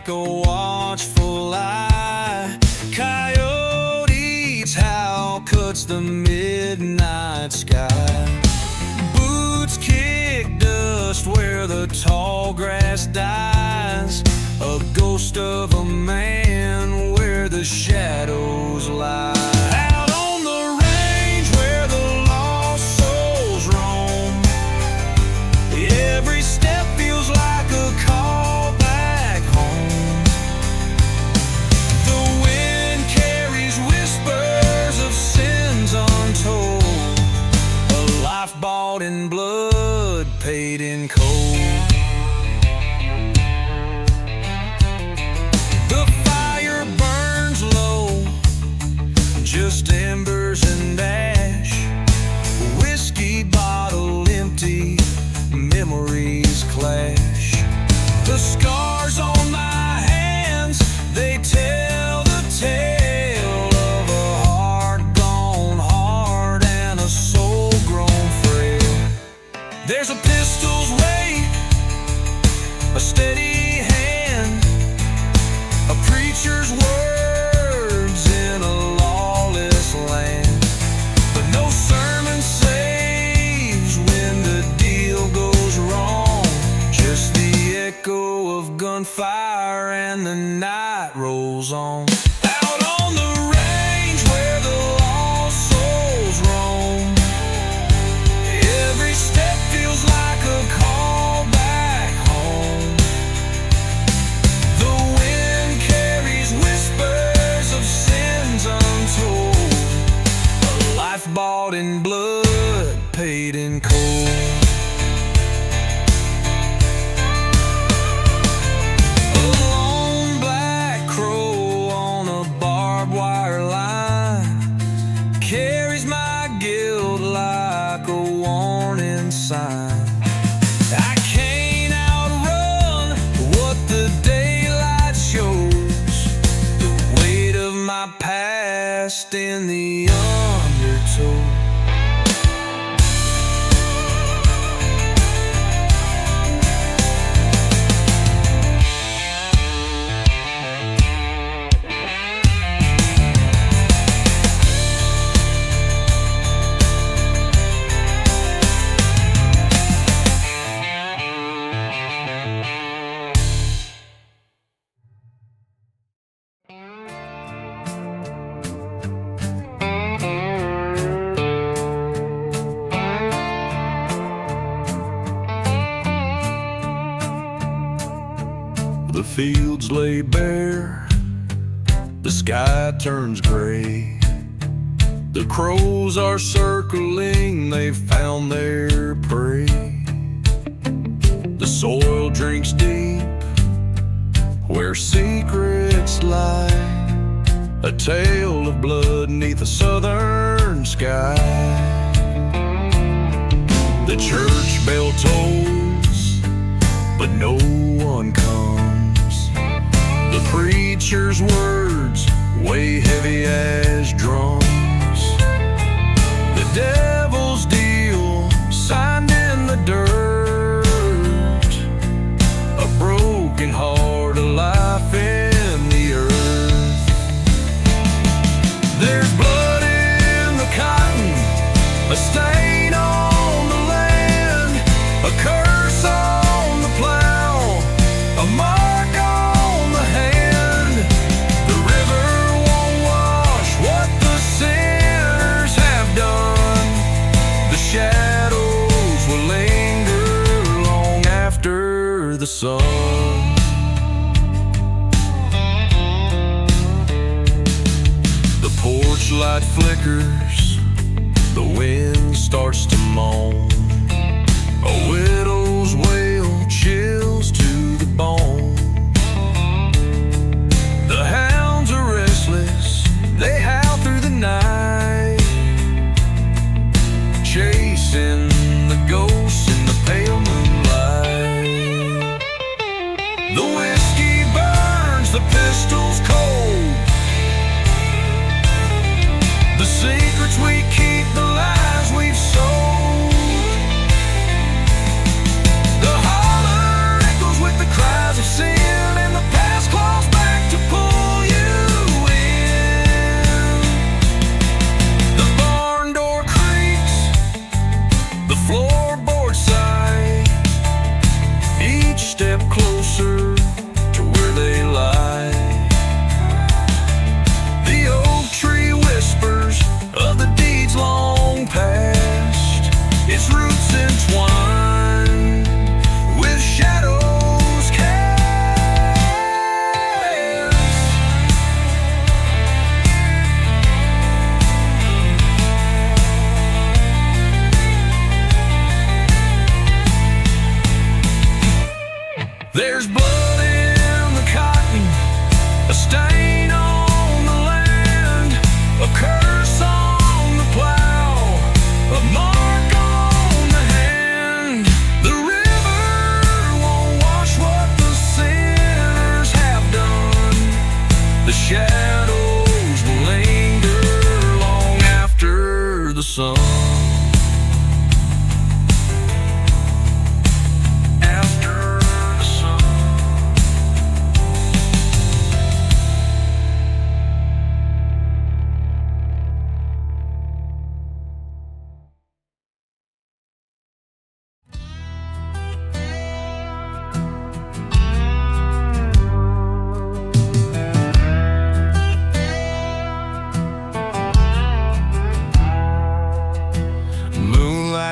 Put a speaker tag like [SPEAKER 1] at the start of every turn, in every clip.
[SPEAKER 1] like a watchful eye. Coyotes howl, cuts the midnight sky. Boots kick dust where the tall grass dies. A ghost of a man where the shadows lie. Out on the range where the lost souls roam, every step feels like a call back home. The wind carries whispers of sins untold, a life bought in blood, paid in cold. Just embers and ash, whiskey bottle empty, memories clash. The scars on my hands, they tell the tale of a heart gone hard and a soul grown frail. There's a pistol's weight, a steady hand, a preacher's word in a land. But no sermon saves when the deal goes wrong. Just the echo of gunfire and the night rolls on. Out on the range where the lost souls roam, every step feels like a call back home. The wind carries whispers of sins untold, life bought in blood, paid in cold. A lone black crow on a barbed wire line carries my guilt like a warning sign. I can't outrun what the daylight shows, the weight of my past in the undertow. The fields lay bare, the sky turns gray. The crows are circling, they've found their prey. The soil drinks deep where secrets lie, a tale of blood neath a southern sky. The church bell tolls, but no one comes. The preacher's words weigh heavy as drums. The devil's deal signed in the dirt, a broken heart, a life in the earth. There's blood in the cotton, a stain on the land, a curse on the plow, a mark on the hand. The river won't wash what the sinners have done. The shadows will linger long after the sun. The porch light flickers, the wind starts to moan. A widow's wail chills to the bone. The hounds are restless, they howl through the night, chasing the ghosts in the pale moonlight. The whiskey burns, the pistol's cold. The secrets we keep, the lies we've sold.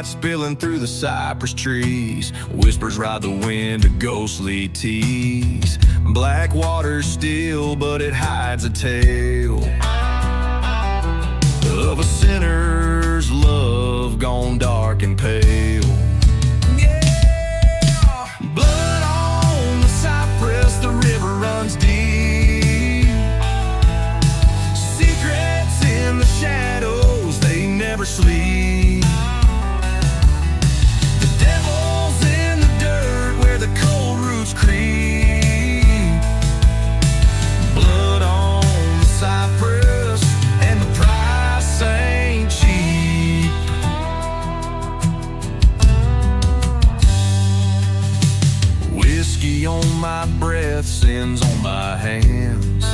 [SPEAKER 1] spilling through the cypress trees. Whispers ride the wind, a ghostly tease. Black water still, but it hides a tale of a sinner's love gone dark and pale. Yeah! Blood on the cypress, the river runs deep. Secrets in the shadows, they never sleep. The devil's in the dirt where the cold roots creep. Blood on the cypress, and the price ain't cheap. Whiskey on my breath, sins on my hands.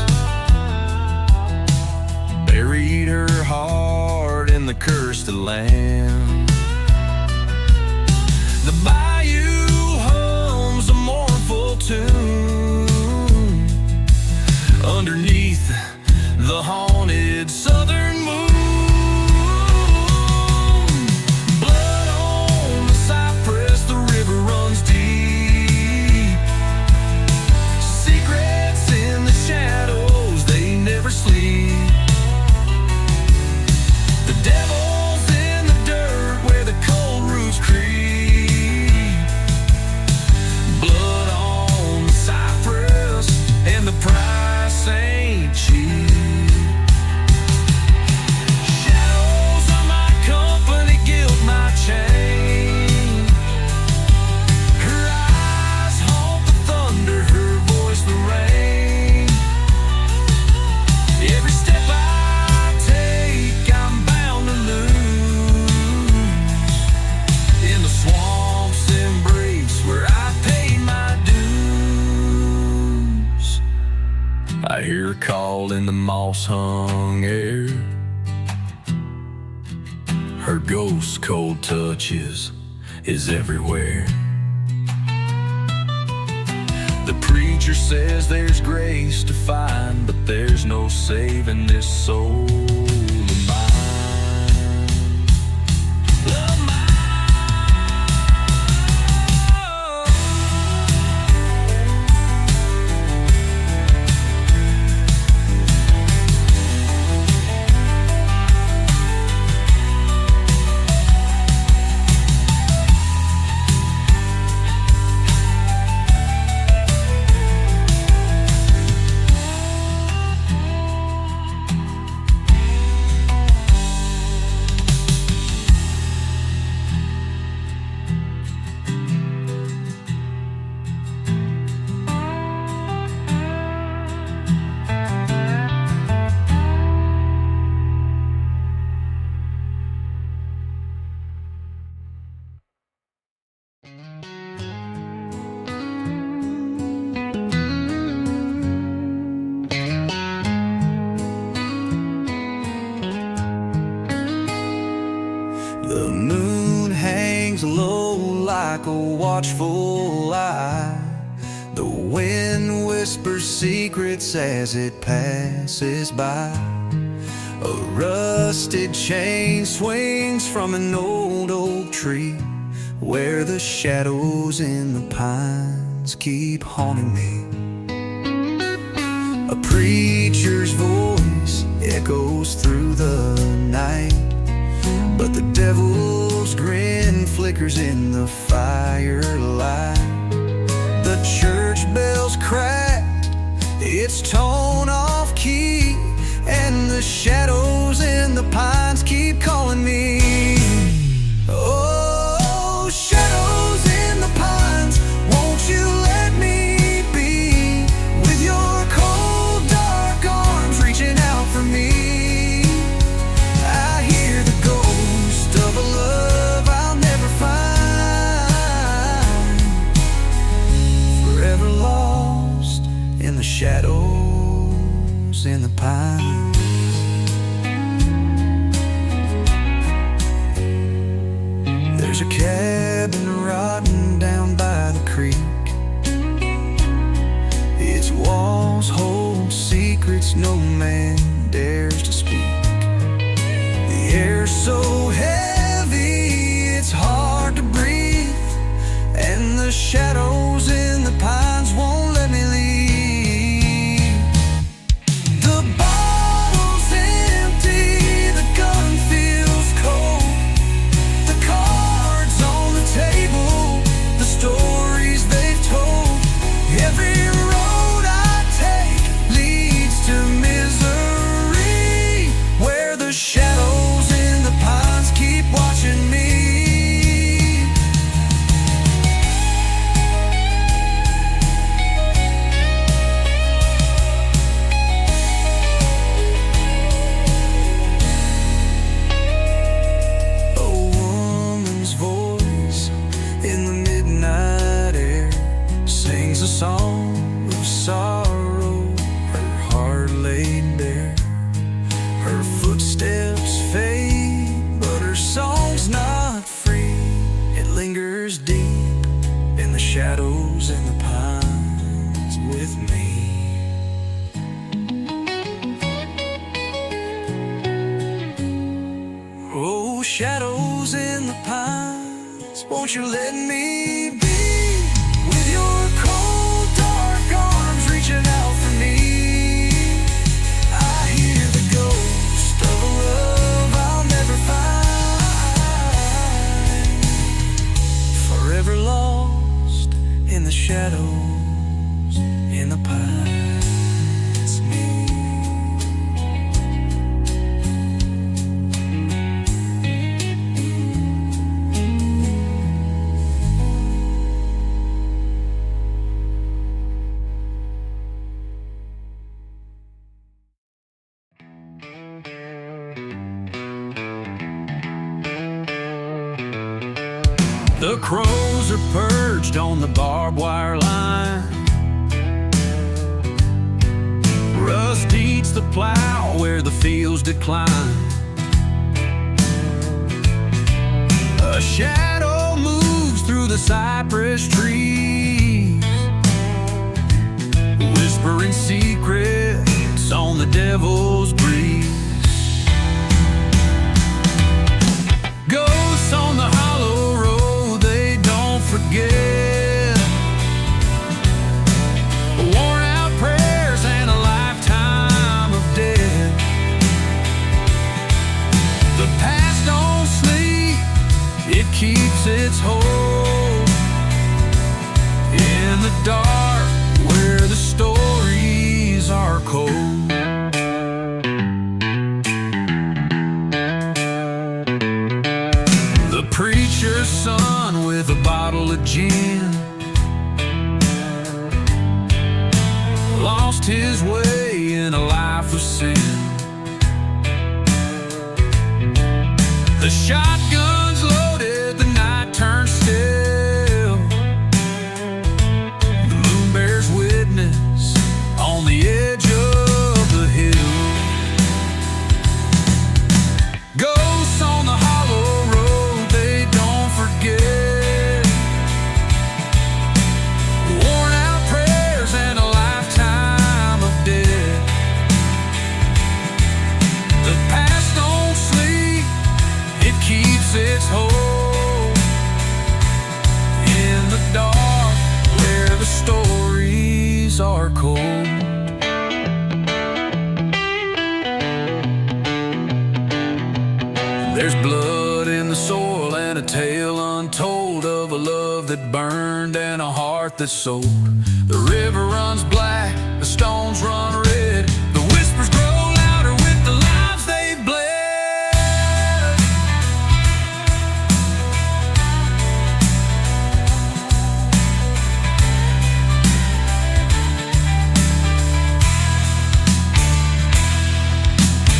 [SPEAKER 1] Buried her heart in the cursed land. The bayou hums a mournful tune underneath the haunted southern moon. Blood on the cypress, the river runs deep. Secrets in the shadows, they never sleep. The devil's in the dirt where the cold roots creep. Blood on the cypress, and the price ain't cheap. Shadows are my company, guilt my chain. Her eyes haunt the thunder, her voice the rain. Every step I take, I'm bound to lose. In the swamp's embrace where I paid my dues. I hear her call in the moss-hung air. Her ghost cold touches is everywhere. The preacher says there's grace to find, but there's no saving this soul of mine. Of mine. The moon hangs low like a watchful eye. The wind whispers secrets as it passes by. A rusted chain swings from an old oak tree, where the shadows in the pines keep haunting me. A preacher's voice echoes through the night, but the devil's grin flickers in the firelight. The church bell's cracked, its tone off key, and the shadows in the pines keep calling me. Oh, shadows in the pines, won't you let me be with your cold dark arms reaching out for me? I hear the ghost of a love I'll never find, forever lost in the shadows in the pines. There's a cabin rotting down by the creek. Its walls hold secrets no man dares to speak. The air's so heavy, it's hard shadows in the pines won't let me leave. The bottle's empty, the gun feels cold, the cards on the table, the stories they've told. Every road I take leads to misery, where the shadows in the pines keep watching me. A song of sorrow, her heart laid bare. Her footsteps fade, but her song's not free. It lingers deep in the shadows and the pines with me. Oh, shadows in the pines, won't you let me be? Shadows in the pines, me. The crows are perched on the barbed wire line. Rust eats the plow where the fields decline. A shadow moves through the cypress trees, whispering secrets on the devil's breeze. Ghosts on the hollow road, they don't forget. Worn out prayers and a lifetime of debt. The past don't sleep, it keeps its hold in the dark where the stories are cold. The preacher's son with a bottle of gin lost his way in a life of sin. The shotgun's loaded, the night turns still. The moon bears witness on the edge of the hill. Ghosts on the hollow road, they don't forget. Worn out prayers and a lifetime of debt. The past don't sleep, it keeps its hold in the dark where the stories are cold. There's blood in the soil and a tale untold of a love that burned and a heart that sold. The river runs black, the stones run red, the whispers grow louder with the lives they've bled.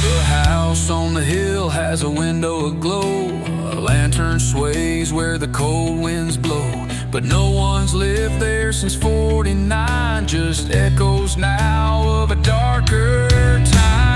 [SPEAKER 1] The house on the hill has a window aglow. A lantern sways where the cold winds blow. But no one's lived there since '49. Just echoes now of a darker time.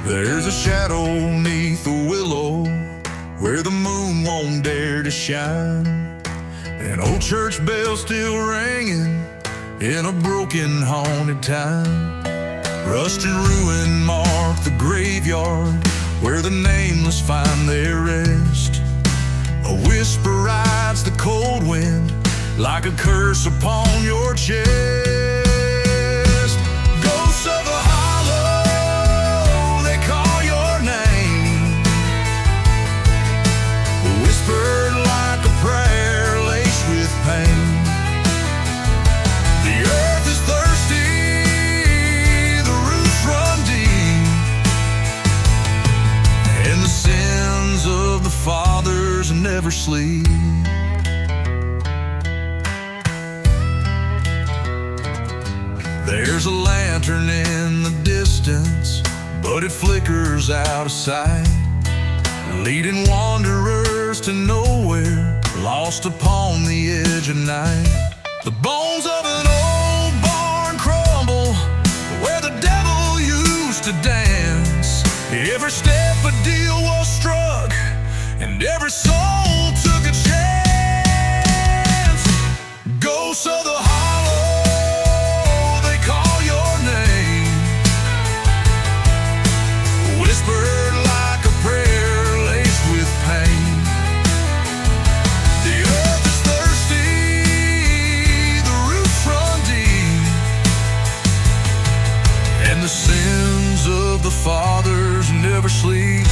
[SPEAKER 1] There's a shadow neath a willow where the moon won't dare to shine. An old church bell still ringing in a broken, haunted time. Rust and ruin mark the graveyard where the nameless find their rest. A whisper rides the cold wind like a curse upon your chest. Ghosts of the hollow, they call your name, whispered like a prayer laced with pain. The earth is thirsty, the roots run deep, and the sins of the fathers never sleep. There's a lantern in the distance, but it flickers out of sight, leading wanderers to nowhere, lost upon the edge of night. The bones of an old barn crumble where the devil used to dance. Every step a deal was struck, and every soul took a chance. Ghosts of the like a prayer laced with pain. The earth is thirsty, the roots run deep, and the sins of the fathers never sleep.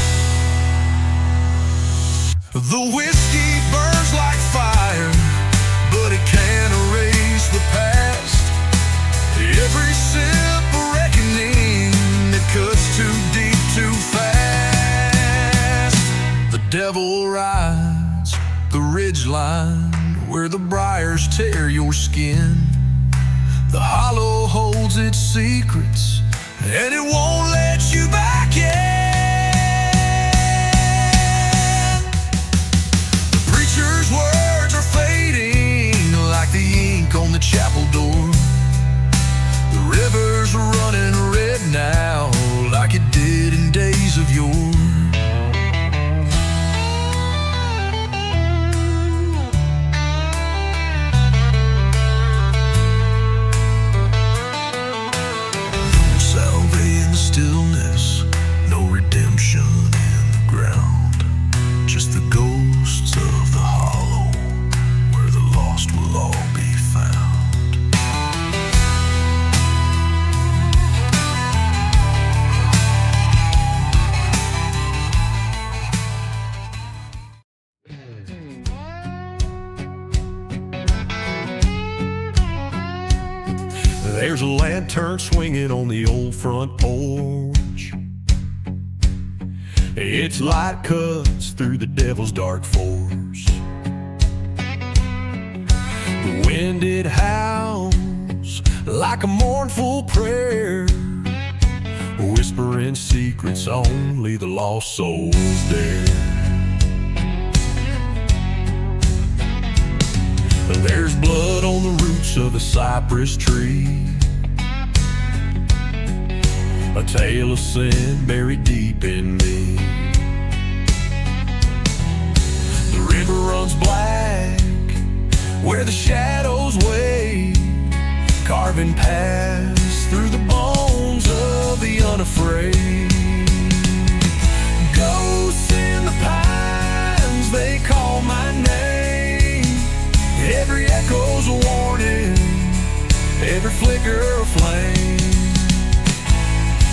[SPEAKER 1] The whiskey burns like fire, but it can't erase the past. Every sip a reckoning that cuts too deep, too fast. The devil rides the ridgeline where the briars tear your skin. The hollow holds its secrets, and it won't let you back in. The preacher's words are fading like the ink on the chapel door. The river's running red now like it did in days of yore. No salve in the stillness, no redemption in the ground, just the ghosts of the hollow where the lost will all be found. There's a lantern swinging on the old front porch. Its light cuts through the devil's dark force. The wind, it howls like a mournful prayer, whispering secrets only the lost souls dare. There's blood on the roots of the cypress tree, a tale of sin buried deep in me. The river runs black where the shadows wait, carving paths through the bones of the unafraid. Ghosts in the pines, they call my name. Every echo's a warning, every flicker a flame.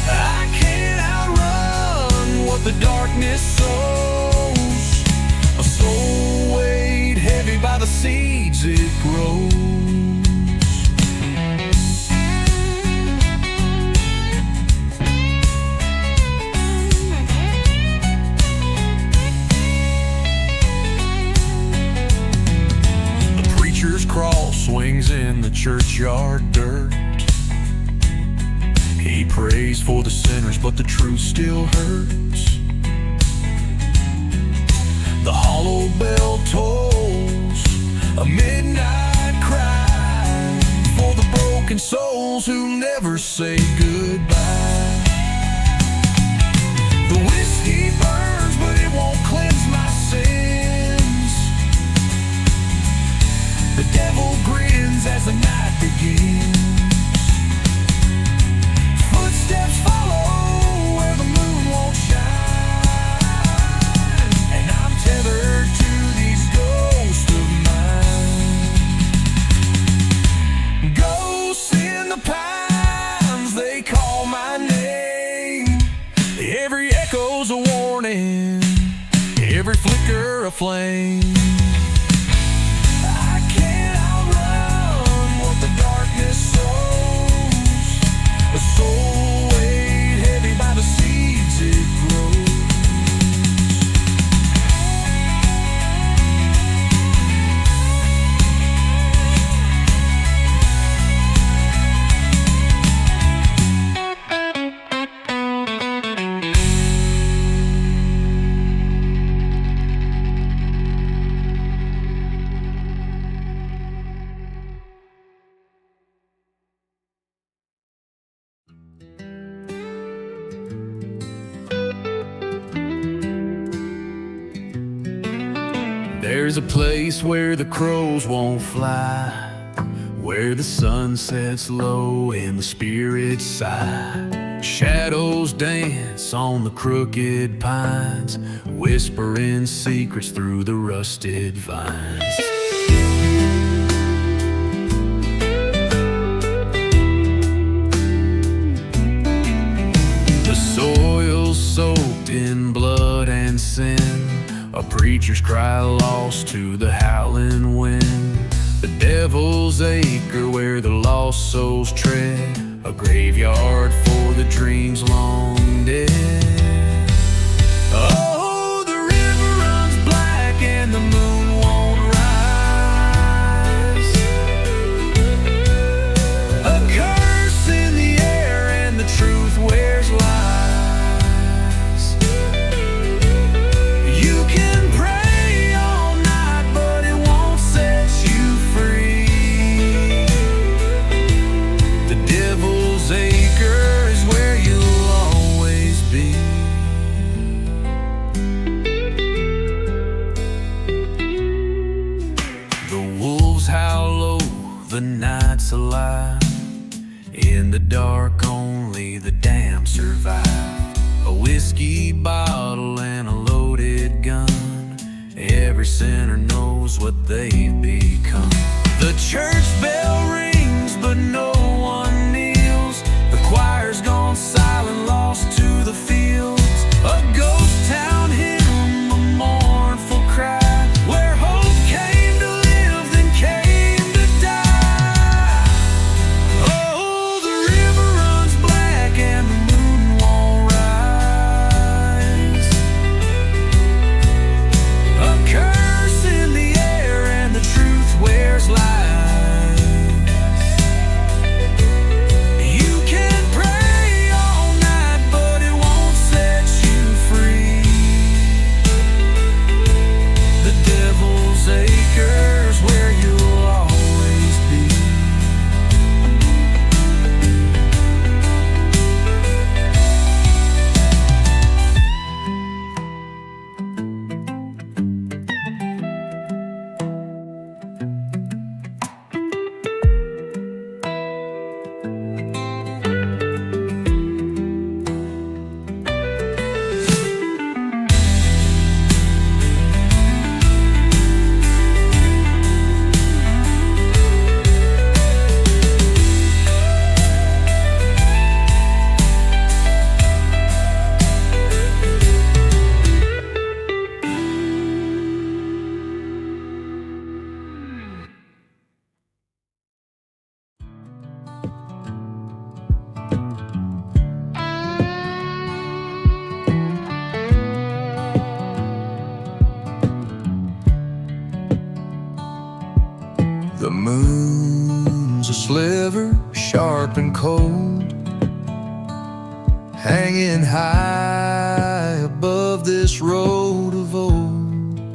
[SPEAKER 1] I can't outrun what the darkness sows, a soul weighed heavy by the seeds it grows. The preacher's cross swings in the churchyard dirt. He prays for the sinners, but the truth still hurts. The hollow bell tolls a midnight cry for the broken souls who never say goodbye. flame. I can't outrun what the darkness sows, a soul weighed heavy by the seeds it grows. There's a place where the crows won't fly, where the sun sets low and the spirits sigh. Shadows dance on the crooked pines, whispering secrets through the rusted vines. The soil's soaked in blood and sin, a preacher's cry lost to the howling wind. The devil's acre where the lost souls tread, a graveyard for the dreams long dead. Oh, the river runs black and the moon won't rise, a curse in the air and the truth wears lies. The night's alive, in the dark only the damned survive. A whiskey bottle and a loaded gun, every sinner knows what they've become. The church bell rings but no one kneels, the choir's gone silent, lost to the fields. A ghost town hymn, a mournful cry, where hope came to live then came to die. The moon's a sliver, sharp and cold, hanging high above this road of old.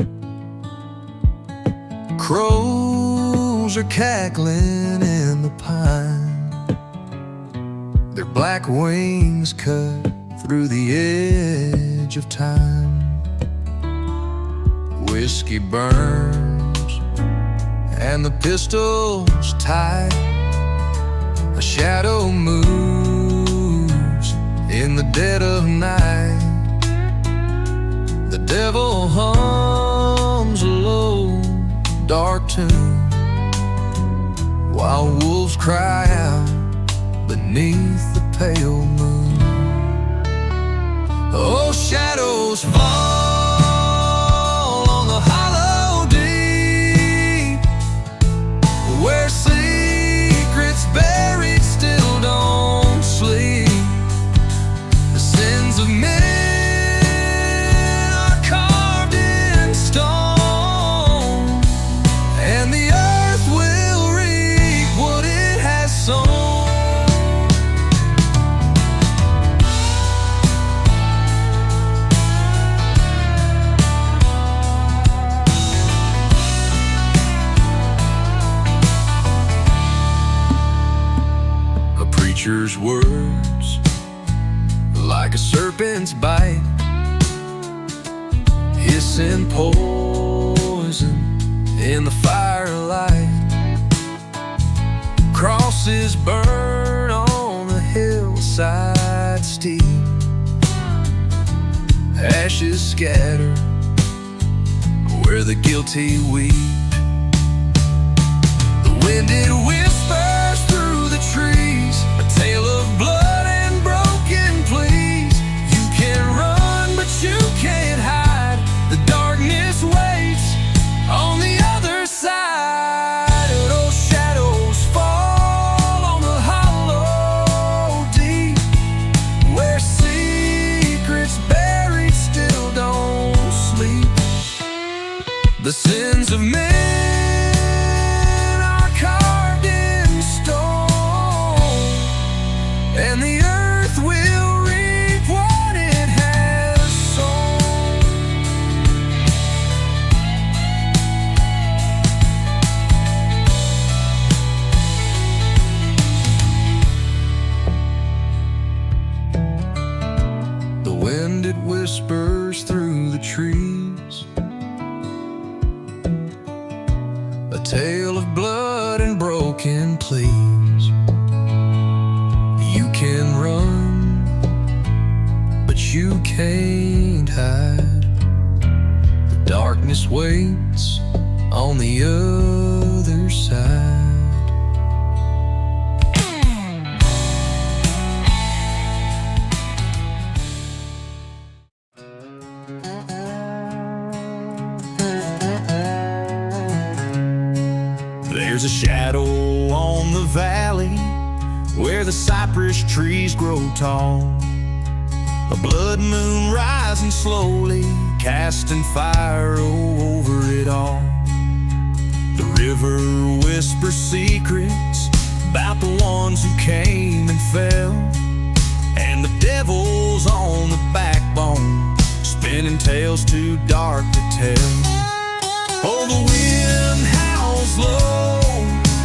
[SPEAKER 1] Crows are cackling in the pine, their black wings cut through the edge of time. Whiskey burns and the pistol's tight, a shadow moves in the dead of night. The devil hums a low, dark tune, while wolves cry out beneath the pale moon. Oh, shadows fall on the highway, preacher's words, like a serpent's bite, hissing poison in the firelight. Crosses burn on the hillside steep, ashes scatter where the guilty weep. The wind it whispers through the trees, a tale of blood and broken pleas. You can run but you can't hide, the darkness waits on the other side. Those shadows fall on the hollow deep, where secrets buried still don't sleep. The sins of men are carved in stone, and the earth will reap what it has sown. The wind it whispers through the trees, a tale of blood and broken pleas. You can run, but you can't hide. The darkness waits on the other side.
[SPEAKER 2] There's a shadow on the valley where the cypress trees grow tall, a blood moon rising slowly, casting fire over it all. The river whispers secrets about the ones who came and fell, and the devil's on the backbone, spinning tales too dark to tell. Oh, the wind howls low,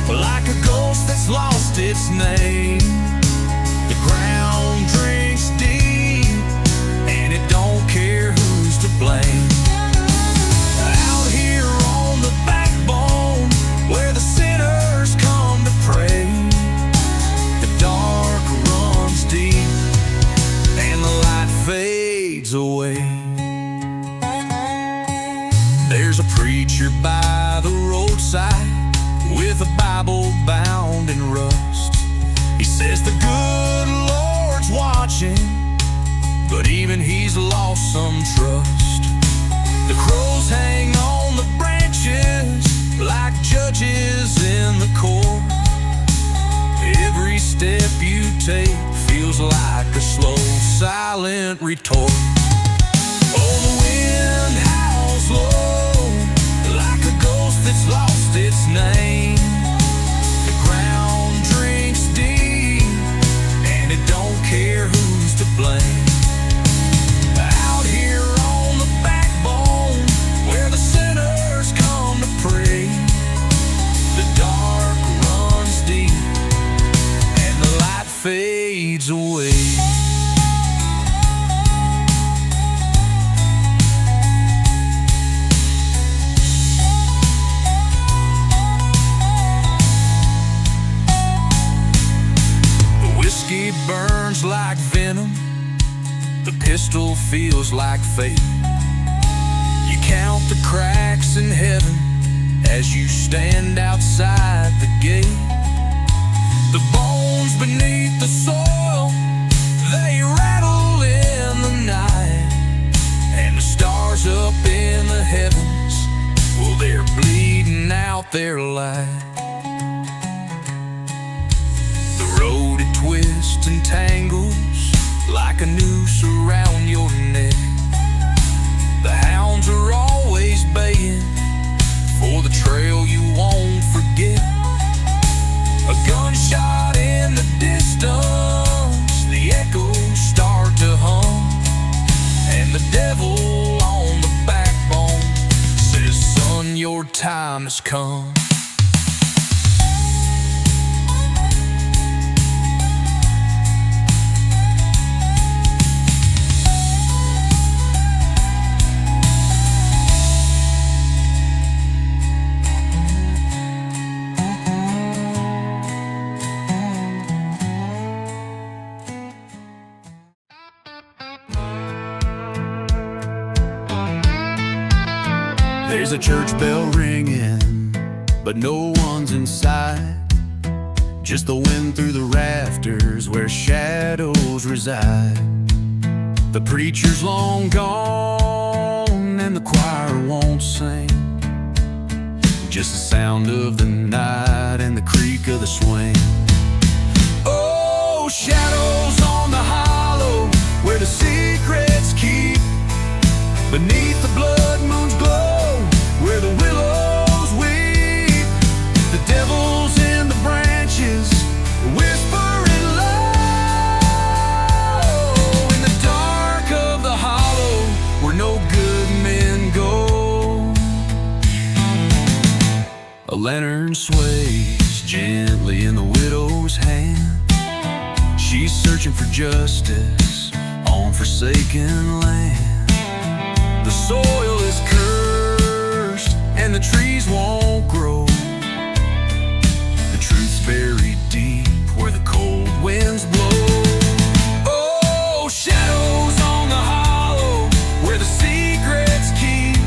[SPEAKER 2] like a ghost that's lost its name. The ground drinks deep, and it don't care who's to blame. Out here on the backbone, where the sinners come to pray, the dark runs deep, and the light fades away. There's a preacher by the roadside with a Bible bound in rust. He says the good Lord's watching, but even he's lost some trust. The crows hang on the branches like judges in the court. Every step you take feels like a slow, silent retort. Oh, the wind howls low, like a ghost that's lost its name. The ground drinks deep, and it don't care who's to blame. Out here on the backbone, where the sinners come to pray, the dark runs deep, and the light fades away. Burns like venom, the pistol feels like fate. You count the cracks in heaven as you stand outside the gate. The bones beneath the soil, they rattle in the night, and the stars up in the heavens, well, they're bleeding out their light. Twists and tangles like a noose around your neck. The hounds are always baying for the trail you won't forget. A gunshot in the distance, the echoes start to hum, and the devil on the backbone says, son, your time has come. There's a church bell ringing, but no one's inside. Just the wind through the rafters where shadows reside. The preacher's long gone and the choir won't sing. Just the sound of the night and the creak of the swing. Oh, shadows on the hollow where the secrets keep. Beneath the blood moon's glow where the willows weep. The devil's in the branches whispering low. In the dark of the hollow where no good men go. A lantern sways gently in the widow's hand. She's searching for justice on forsaken land. The soil is cursed and the trees won't grow. The truth's buried deep where the cold winds blow. Oh, shadows on the hollow where the secrets keep.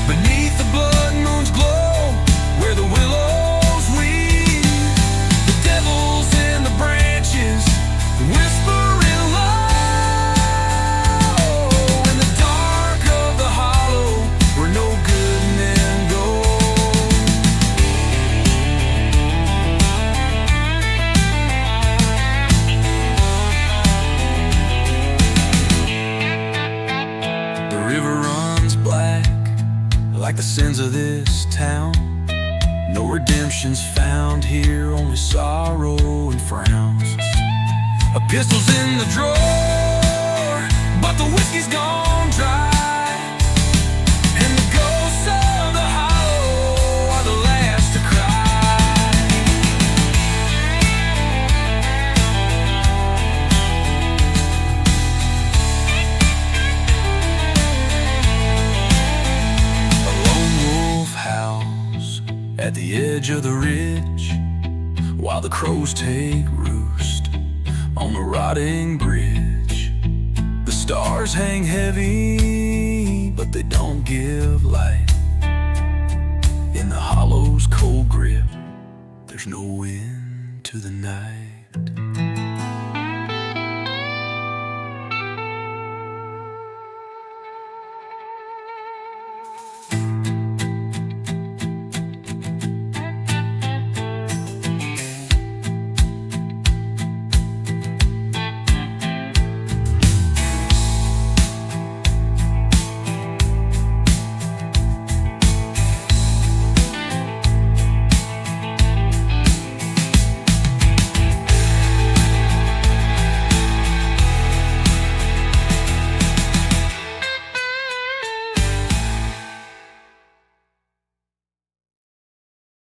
[SPEAKER 2] Beneath the blood moon's glow where the willows weep. The devil's in the branches whispering low. In the dark of the hollow where no good men go. The river runs black like the sins of this town. No redemption's found here, only sorrow and frowns. A pistol's in the drawer, but the whiskey's gone dry. And the ghosts of the hollow are the last to cry. A lone wolf howls at the edge of the ridge, while the crows take roost on the rotting bridge. The stars hang heavy, but they don't give light. In the hollow's cold grip, there's no end to the night.